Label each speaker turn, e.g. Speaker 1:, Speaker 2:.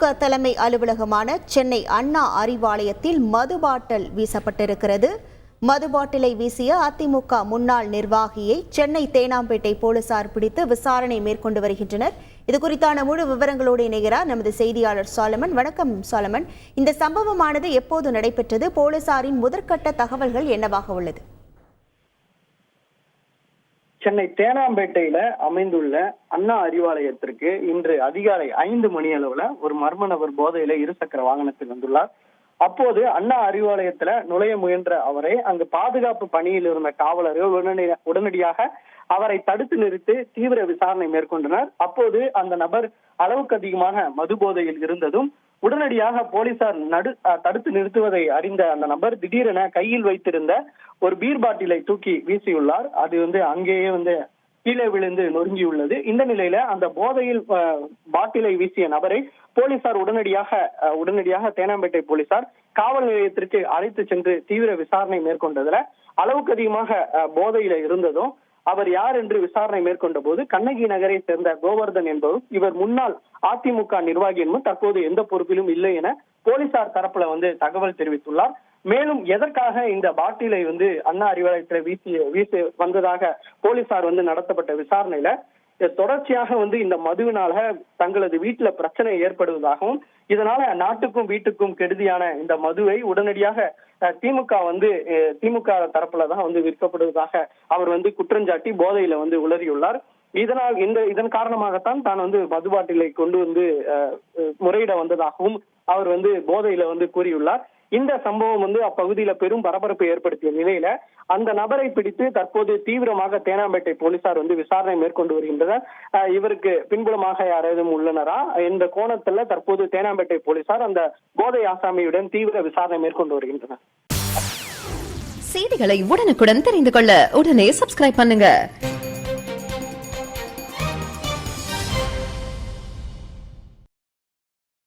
Speaker 1: அதிமுக தலைமை அலுவலகமான சென்னை அண்ணா அறிவாலயத்தில் மது பாட்டில் வீசப்பட்டிருக்கிறது. மது பாட்டிலை வீசிய அதிமுக முன்னாள் நிர்வாகியை சென்னை தேனாம்பேட்டை போலீசார் பிடித்து விசாரணை மேற்கொண்டு வருகின்றனர். இது குறித்தான முழு விவரங்களோடு இணைகிறார் நமது செய்தியாளர் சாலமன். வணக்கம் சாலமன். இந்த சம்பவமானது எப்போது நடைபெற்றது? போலீசாரின் முதற்கட்ட தகவல்கள் என்னவாக உள்ளது?
Speaker 2: சென்னை தேனாம்பேட்டையில அமைந்துள்ள அண்ணா அறிவாலயத்திற்கு இன்று அதிகாலை 5 மணி அளவுல ஒரு மர்ம நபர் போதையில இருசக்கர வாகனத்தில் வந்துள்ளார். அப்போது அண்ணா அறிவாலயத்துல நுழைய முயன்ற அவரை அங்கு பாதுகாப்பு பணியில் இருந்த காவலர்கள் உடனடியாக அவரை தடுத்து நிறுத்தி தீவிர விசாரணை மேற்கொண்டனர். அப்போது அந்த நபர் அளவுக்கு அதிகமாக மது போதையில் இருந்ததும் உடனடியாக போலீசார் தடுத்து நிறுத்துவதை அறிந்த அந்த நபர் திடீரென கையில் வைத்திருந்த ஒரு பீர் பாட்டிலை தூக்கி வீசியுள்ளார். அது அங்கேயே கீழே விழுந்து நொறுங்கியுள்ளது. இந்த நிலையில அந்த போதையில் பாட்டிலை வீசிய நபரை போலீசார் உடனடியாக தேனாம்பேட்டை போலீசார் காவல் நிலையத்திற்கு அழைத்து சென்று தீவிர விசாரணை மேற்கொண்டதுல அளவுக்கு அதிகமாக போதையில இருந்ததும் அவர் யார் என்று விசாரணை மேற்கொண்ட போது கண்ணகி நகரை சேர்ந்த கோவர்தன் என்பவர் இவர் முன்னாள் அதிமுக நிர்வாகி என்பது தற்போது எந்த பொறுப்பிலும் இல்லை என போலீசார் தரப்புல தகவல் தெரிவித்துள்ளார். மேலும் எதற்காக இந்த பாட்டிலை அண்ணா அறிவாலயத்துல வீசி வந்ததாக போலீசார் நடத்தப்பட்ட விசாரணையில தொடர்ச்சியாக இந்த மதுவினால தங்களது வீட்டுல பிரச்சனை ஏற்படுவதாகவும் இதனால நாட்டுக்கும் வீட்டுக்கும் கெடுதியான இந்த மதுவை உடனடியாக திமுக தரப்புலதான் விற்கப்படுவதாக அவர் குற்றஞ்சாட்டி போதையில உளறியுள்ளார். இதன் காரணமாகத்தான் தான் மது பாட்டிலை கொண்டு முறையிட வந்ததாகவும் அவர் போதையில கூறியுள்ளார். இந்த சம்பவம் அப்பகுதியில பெரும் பரபரப்பை ஏற்படுத்திய நிலையில அந்த நபரை பிடித்து தற்போது தீவிரமாக தேனாம்பேட்டை போலீசார் விசாரணை மேற்கொண்டு வருகின்றனர். இவருக்கு பின்புலமாக யாராவது உள்ளனரா என்ற கோணத்துல தற்போது தேனாம்பேட்டை போலீசார் அந்த போதை ஆசாமியுடன் தீவிர விசாரணை மேற்கொண்டு வருகின்றனர்.
Speaker 3: செய்திகளை உடனுக்குடன் தெரிந்து கொள்ள உடனே சப்ஸ்கிரைப் பண்ணுங்க.